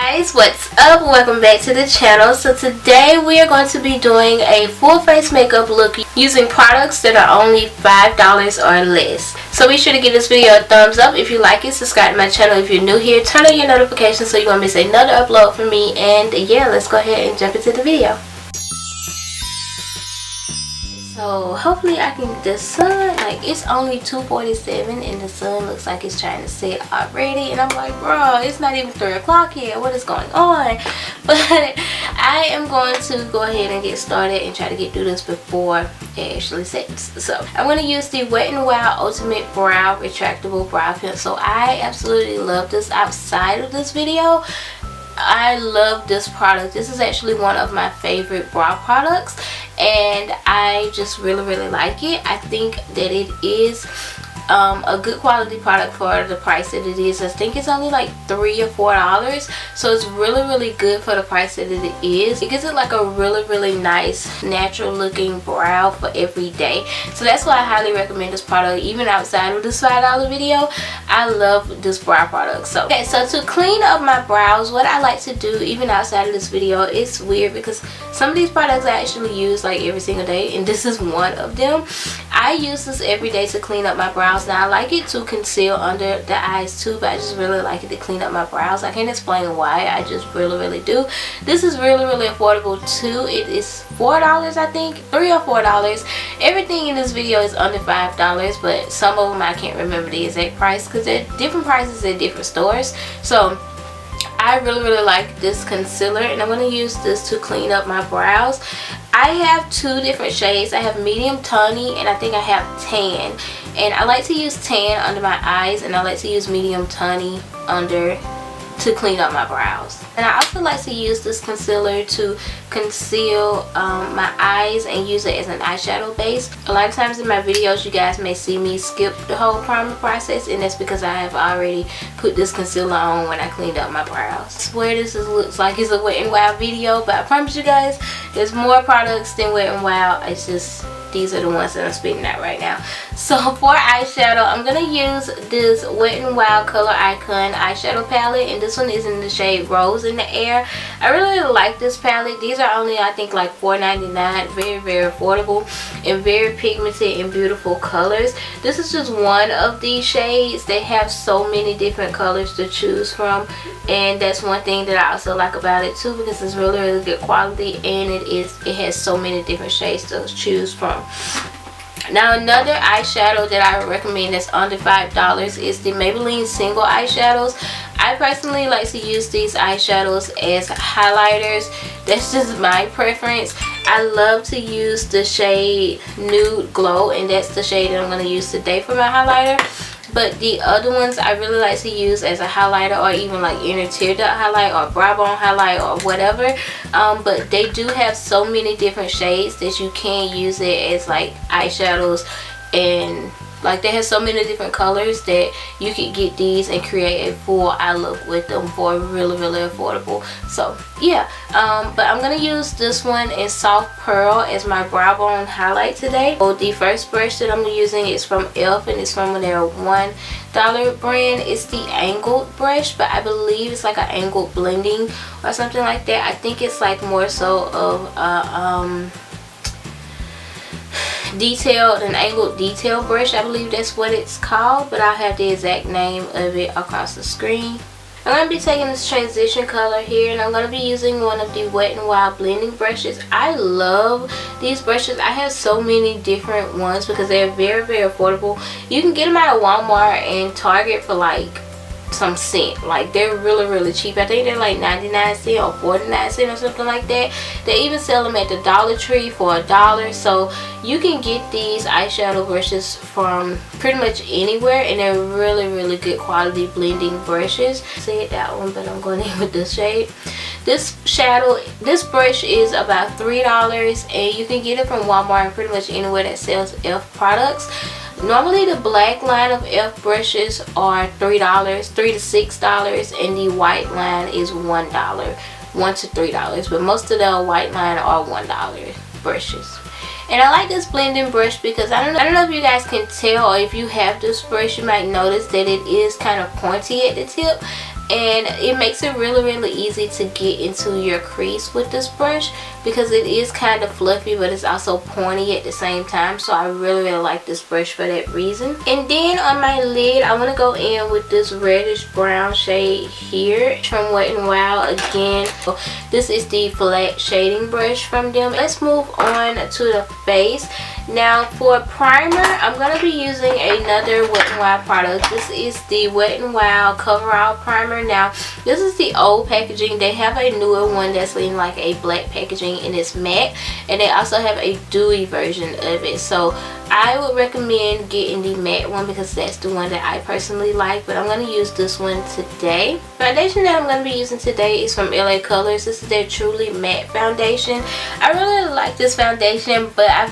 Guys, what's up? Welcome back to the channel. So today we are going to be doing a full face makeup look using products that are only $5 or less. So be sure to give this video a thumbs up if you like it. Subscribe to my channel if you're new here. Turn on your notifications so you won't miss another upload from me. And yeah, let's go ahead and jump into the video. So hopefully I can get the sun, like it's only 2:47 and the sun looks like it's trying to set already, and I'm like, bro, it's not even 3 o'clock yet, what is going on? But I am going to go ahead and get started and try to get through this before it actually sets. So I'm going to use the Wet n Wild Ultimate Brow Retractable Brow Pencil. I absolutely love this. Outside of this video, I love this product. This is actually one of my favorite brow products, and I just really like it. I think that it is a good quality product for the price that it is. I think it's only like $3 or $4, so it's really good for the price that it is. It gives it like a really nice natural looking brow for every day, so that's why I highly recommend this product. Even outside of this $5 video, I love this brow product. So okay, so to clean up my brows, what I like to do even outside of this video, it's weird because some of these products I actually use like every single day, and this is one of them. I use this every day to clean up my brows. Now I like it to conceal under the eyes too, but I just really like it to clean up my brows. I can't explain why, I just really do. This is really affordable too. It is $4, I think, $3 or $4. Everything in this video is under $5, but some of them I can't remember the exact price because they're different prices at different stores. So I really like this concealer, and I'm going to use this to clean up my brows. I have two different shades. I have medium tawny and I think I have tan, and I like to use tan under my eyes, and I like to use medium tawny under to clean up my brows. And I also like to use this concealer to conceal my eyes and use it as an eyeshadow base. A lot of times in my videos you guys may see me skip the whole primer process, and that's because I have already put this concealer on when I cleaned up my brows. I swear this looks like it's a Wet n Wild video, but I promise you guys there's more products than Wet n Wild. It's just these are the ones that I'm spitting out right now. So for eyeshadow, I'm going to use this Wet n Wild Color Icon eyeshadow palette, and this one is in the shade Rose in the Air. I really like this palette. These are only, I think, like $4.99. Very affordable and very pigmented and beautiful colors. This is just one of these shades. They have so many different colors to choose from, and that's one thing that I also like about it too, because it's really good quality, and it has so many different shades to choose from. Now another eyeshadow that I recommend that's under $5 is the Maybelline single eyeshadows. I personally like to use these eyeshadows as highlighters. That's just my preference. I love to use the shade Nude Glow, and that's the shade that I'm going to use today for my highlighter. But the other ones I really like to use as a highlighter, or even like inner tear duct highlight or brow bone highlight or whatever. But they do have so many different shades that you can use it as like eyeshadows, and like they have so many different colors that you could get these and create a full eye look with them for really affordable. So yeah, but I'm gonna use this one in Soft Pearl as my brow bone highlight today. So the first brush that I'm using is from e.l.f. and it's from their $1 brand. It's the angled brush, but I believe it's like an angled blending or something like that. I think it's like more so of an angled detail brush. I believe that's what it's called, but I'll have the exact name of it across the screen. I'm going to be taking this transition color here, and I'm going to be using one of the Wet n Wild blending brushes. I love these brushes. I have so many different ones because they're very affordable. You can get them out of Walmart and Target for like some cent. Like they're really cheap. I think they're like 99 cents or 49 cents or something like that. They even sell them at the Dollar Tree for $1. So you can get these eyeshadow brushes from pretty much anywhere, and they're really good quality blending brushes. Said that one, but I'm going in with this shade. This brush is about $3, and you can get it from Walmart and pretty much anywhere that sells e.l.f. products. Normally the black line of e.l.f. brushes are $3 to $6, and the white line is $1 to $3, but most of the white line are $1 brushes. And I like this blending brush because I don't know if you guys can tell, or if you have this brush you might notice that it is kind of pointy at the tip. and it makes it really easy to get into your crease with this brush because it is kind of fluffy, but it's also pointy at the same time. So I really like this brush for that reason. And then on my lid, I want to go in with this reddish brown shade here from Wet n Wild. Again, this is the flat shading brush from them. Let's move on to the face. Now for primer, I'm going to be using another Wet n Wild product. This is the Wet n Wild Cover All Primer. Now this is the old packaging. They have a newer one that's in like a black packaging and it's matte, and they also have a dewy version of it. So I would recommend getting the matte one because that's the one that I personally like, but I'm going to use this one today. Foundation that I'm going to be using today is from LA Colors. This is their Truly Matte Foundation. I really like this foundation, but I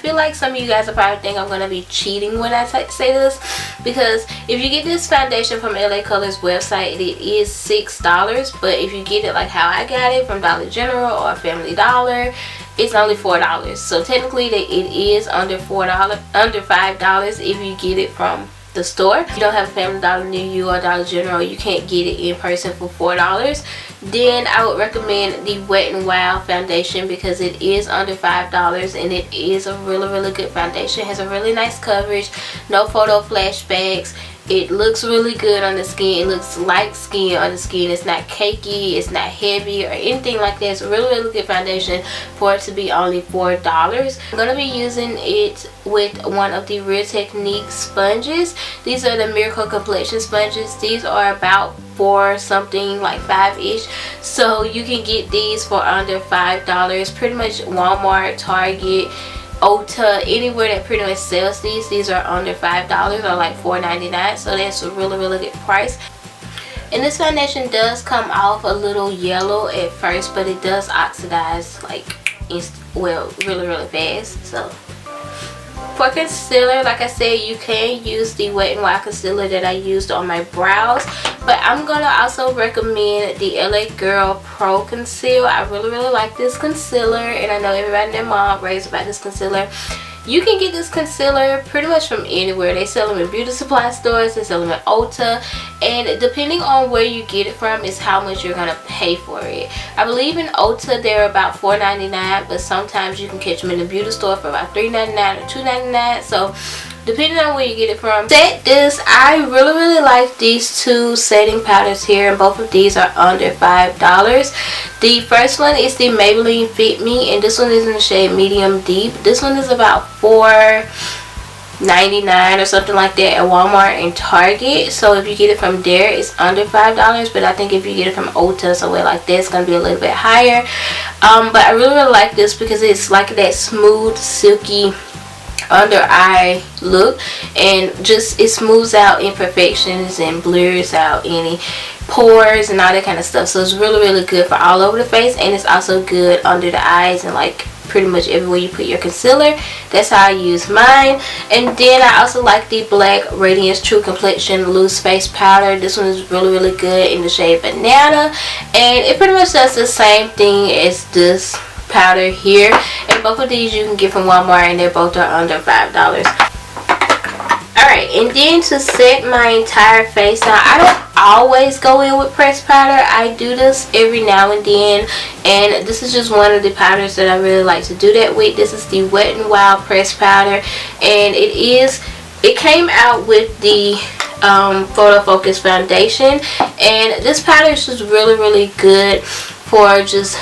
feel like some of you guys will probably think I'm going to be cheating when I say this, because if you get this foundation from LA Colors website, it is $6, but if you get it like how I got it from Dollar General or Family Dollar, it's only $4. So technically it is under $5 if you get it from the store. If you don't have a Family Dollar near you or Dollar General, you can't get it in person for $4. Then I would recommend the Wet n Wild foundation because it is under $5 and it is a really good foundation. It has a really nice coverage, no photo flashbacks. It looks really good on the skin. It looks like skin on the skin. It's not cakey, it's not heavy or anything like that. It's a really good foundation for it to be only $4. I'm going to be using it with one of the Real Technique sponges. These are the Miracle Complexion sponges. These are about $4 something, like $5-ish. So you can get these for under $5. Pretty much Walmart, Target, Ulta, anywhere that pretty much sells these are under $5 or like $4.99. So that's a really good price. And this foundation does come off a little yellow at first, but it does oxidize like really fast. So for concealer, like I said, you can use the Wet n Wild concealer that I used on my brows, but I'm gonna also recommend the LA Girl Pro Conceal. I really like this concealer, and I know everybody and their mom raves about this concealer. You can get this concealer pretty much from anywhere. They sell them in beauty supply stores, they sell them at Ulta, and depending on where you get it from is how much you're gonna pay for it. I believe in Ulta they're about $4.99, but sometimes you can catch them in the beauty store for about $3.99 or $2.99. So depending on where you get it from. I really like these two setting powders here, and both of these are under $5. The first one is the Maybelline Fit Me, and this one is in the shade medium deep. This one is about $4.99 or something like that at Walmart and Target. So if you get it from there, it's under $5, but I think if you get it from Ulta, somewhere like that, it's gonna be a little bit higher. But I really like this because it's like that smooth, silky under eye look, and just it smooths out imperfections and blurs out any pores and all that kind of stuff. So it's really good for all over the face, and it's also good under the eyes and like pretty much everywhere you put your concealer. That's how I use mine. And then I also like the Black Radiance True Complexion Loose Face Powder. This one is really good in the shade Banana, and it pretty much does the same thing as this powder here, and both of these you can get from Walmart, and they both are under $5. Alright, and then to set my entire face, now I don't always go in with pressed powder. I do this every now and then, and this is just one of the powders that I really like to do that with. This is the Wet n Wild pressed powder, and it came out with the Photofocus foundation, and this powder is just really good for just,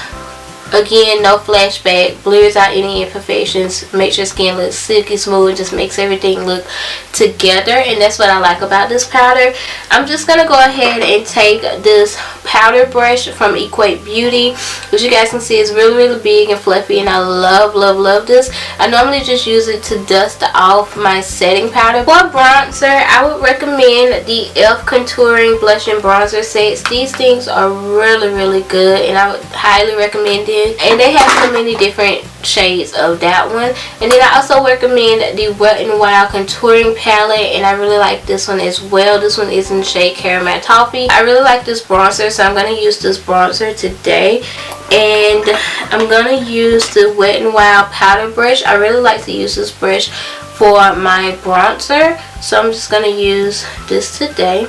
again, no flashback, blurs out any imperfections, makes your skin look silky smooth, just makes everything look together, and that's what I like about this powder. I'm just gonna go ahead and take this powder brush from Equate Beauty, which you guys can see is really big and fluffy, and I love this. I normally just use it to dust off my setting powder. For bronzer, I would recommend the e.l.f. Contouring Blush and Bronzer sets. These things are really good, and I would highly recommend it. And they have so many different shades of that one. And then I also recommend the Wet n Wild Contouring Palette, and I really like this one as well. This one is in the shade Caramel Toffee. I really like this bronzer, so I'm going to use this bronzer today. And I'm going to use the Wet n Wild powder brush. I really like to use this brush for my bronzer, so I'm just going to use this today.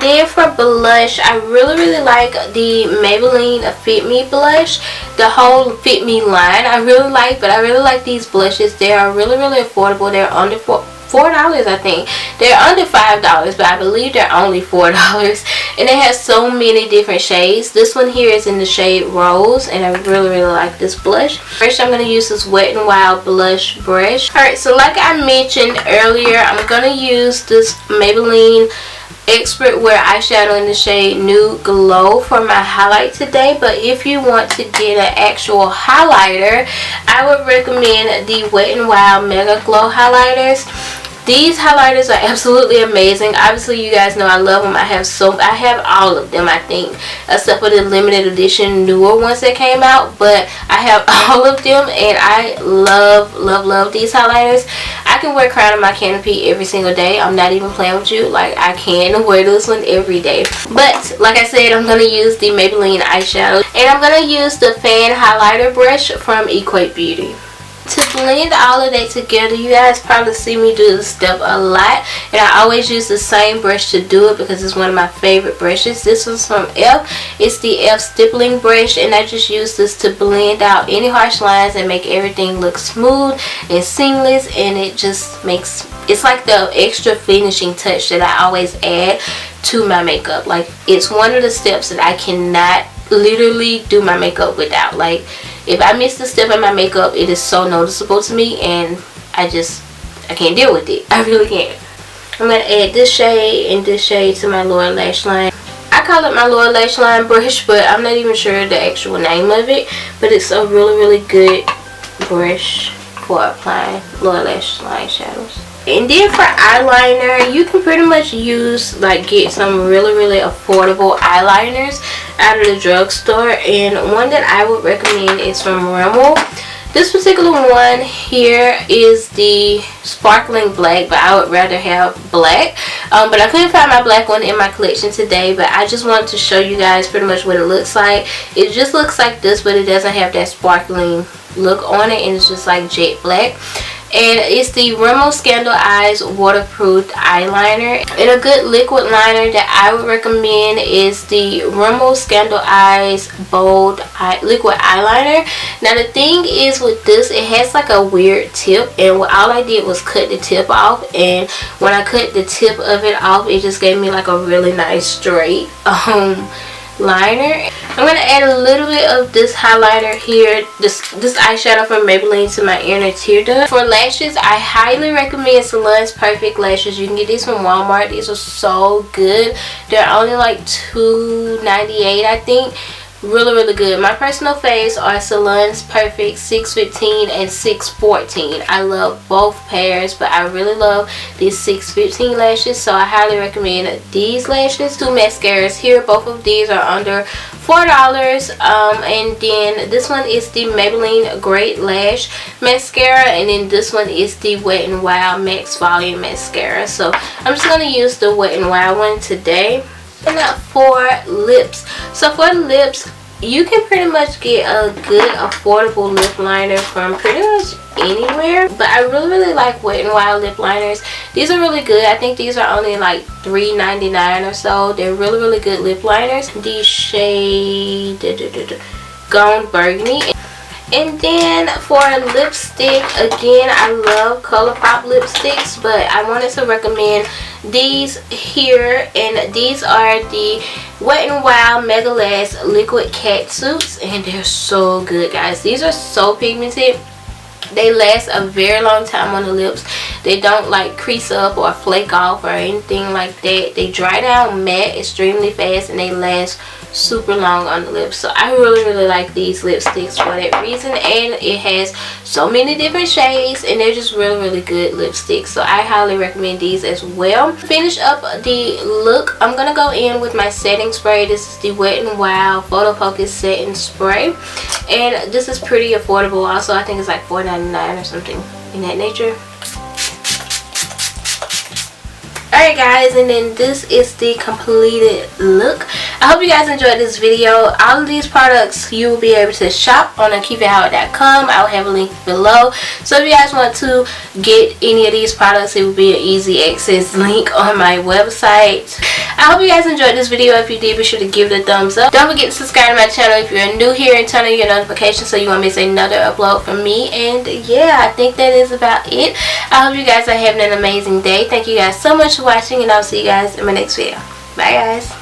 then for blush, I really like the Maybelline Fit Me blush. The whole Fit Me line I really like, but I really like these blushes. They are really affordable. They're under $4, I think. They're under $5, but I believe they're only $4. And they have so many different shades. This one here is in the shade Rose, and I really like this blush. First, I'm going to use this Wet n Wild blush brush. Alright, so like I mentioned earlier, I'm going to use this Maybelline Expert Wear eyeshadow in the shade Nude Glow for my highlight today. But if you want to get an actual highlighter, I would recommend the Wet n Wild Mega Glow highlighters. These highlighters are absolutely amazing. Obviously, you guys know I love them. I have all of them, I think, except for the limited edition newer ones that came out. But I have all of them, and I love these highlighters. I can wear Crown on my canopy every single day. I'm not even playing with you. Like, I can wear this one every day. But like I said, I'm gonna use the Maybelline eyeshadow, and I'm gonna use the fan highlighter brush from Equate Beauty. To blend all of that together, you guys probably see me do this step a lot, and I always use the same brush to do it because it's one of my favorite brushes. This one's from F. It's the F stippling brush, and I just use this to blend out any harsh lines and make everything look smooth and seamless, and it just makes, it's like the extra finishing touch that I always add to my makeup. Like, it's one of the steps that I cannot literally do my makeup without. Like, if I miss the step in my makeup, it is so noticeable to me, and I can't deal with it. I really can't. I'm going to add this shade and this shade to my lower lash line. I call it my lower lash line brush, but I'm not even sure the actual name of it. But it's a really good brush for applying lower lash line shadows. And then for eyeliner, you can pretty much use, like, get some really affordable eyeliners out of the drugstore, and one that I would recommend is from Rimmel. This particular one here is the sparkling black, but I would rather have black. But I couldn't find my black one in my collection today, but I just wanted to show you guys pretty much what it looks like. It just looks like this, but it doesn't have that sparkling look on it, and it's just like jet black. And it's the Rimmel Scandal Eyes Waterproof Eyeliner. And a good liquid liner that I would recommend is the Rimmel Scandal Eyes Bold Liquid Eyeliner. Now the thing is with this, it has like a weird tip, and all I did was cut the tip off, and when I cut the tip of it off, it just gave me like a really nice straight liner. I'm going to add a little bit of this highlighter here, this eyeshadow from Maybelline, to my inner tear duct. For lashes, I highly recommend Salon's Perfect Lashes. You can get these from Walmart. These are so good. They're only like $2.98, I think. Really good. My personal faves are Salon's Perfect 615 and 614. I love both pairs, but I really love these 615 lashes, so I highly recommend these lashes. Two mascaras here. Both of these are under $4. And then this one is the Maybelline Great Lash Mascara, and then this one is the Wet n Wild Max Volume Mascara. So I'm just going to use the Wet n Wild one today. And for lips, so for lips, you can pretty much get a good affordable lip liner from pretty much anywhere, but I really like Wet n Wild lip liners. These are really good. I think these are only like $3.99 or so. They're really good lip liners. The shade Gone Burgundy. And then for lipstick, again, I love ColourPop lipsticks, but I wanted to recommend these here, and these are the Wet n Wild Megalast Liquid Catsuits, and they're so good, guys. These are so pigmented. They last a very long time on the lips. They don't like crease up or flake off or anything like that. They dry down matte extremely fast, and they last super long on the lips. So I really like these lipsticks for that reason, and it has so many different shades, and they're just really good lipsticks. So I highly recommend these as well. Finish up the look, I'm gonna go in with my setting spray. This is the Wet n Wild Photofocus setting spray, and this is pretty affordable also. I think it's like $4.99 or something in that nature. Alright guys, and then this is the completed look. I hope you guys enjoyed this video. All of these products you will be able to shop on keepithow.com. I'll have a link below. So if you guys want to get any of these products, it will be an easy access link on my website. I hope you guys enjoyed this video. If you did, be sure to give it a thumbs up. Don't forget to subscribe to my channel if you're new here and turn on your notifications so you won't miss another upload from me. And yeah, I think that is about it. I hope you guys are having an amazing day. Thank you guys so much for watching, and I'll see you guys in my next video. Bye guys.